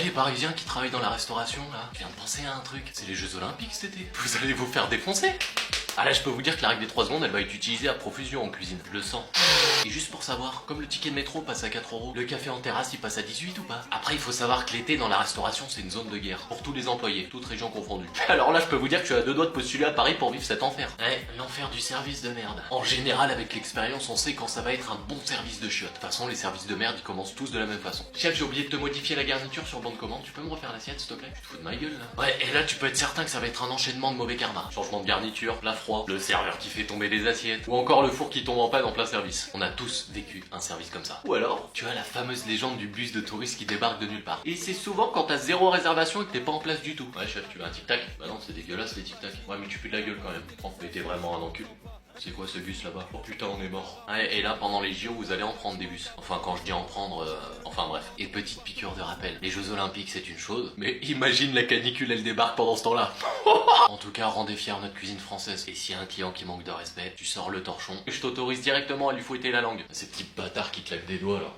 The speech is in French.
les Parisiens qui travaillent dans la restauration, là, je viens de penser à un truc. C'est les Jeux Olympiques cet été. Vous allez vous faire défoncer. Ah là, je peux vous dire que la règle des 3 secondes, elle va être utilisée à profusion en cuisine. Je le sens. Et juste pour savoir, comme le ticket de métro passe à 4 €, le café en terrasse il passe à 18 ou pas? Après, il faut savoir que l'été dans la restauration, c'est une zone de guerre. Pour tous les employés, toutes régions confondues. Alors là, je peux vous dire que je suis à 2 doigts de postuler à Paris pour vivre cet enfer. Ouais, l'enfer du service de merde. En général, avec l'expérience, on sait quand ça va être un bon service de chiottes. De toute façon, les services de merde, ils commencent tous de la même façon. Chef, j'ai oublié de te modifier la garniture sur le banc de commande. Tu peux me refaire l'assiette, s'il te plaît? Tu te fous de ma gueule, là? Ouais, et là, tu peux être certain que ça va être un enchaînement de mauvais karma. Changement de garniture, plat froid, le serveur qui fait tomber les assiettes, ou encore le four qui tombe en panne en plein service. On a tous vécu un service comme ça. Ou alors, tu as la fameuse légende du bus de touristes qui débarque de nulle part. Et c'est souvent quand t'as 0 réservation et que t'es pas en place du tout. Ouais, chef, tu veux un tic-tac? Bah non, c'est dégueulasse les tic-tac. Ouais, mais tu pues de la gueule quand même. Oh, mais t'es vraiment un encul. C'est quoi ce bus là-bas? Oh putain, on est mort. Ouais, et là, pendant les JO, vous allez en prendre des bus. Enfin, quand je dis en prendre, enfin bref. Et petite piqûre de rappel, les Jeux Olympiques c'est une chose, mais imagine la canicule, elle débarque pendant ce temps-là. En tout cas, rendez fier notre cuisine française. Et s'il y a un client qui manque de respect, tu sors le torchon et je t'autorise directement à lui fouetter la langue. Ces petits bâtards qui claquent des doigts là.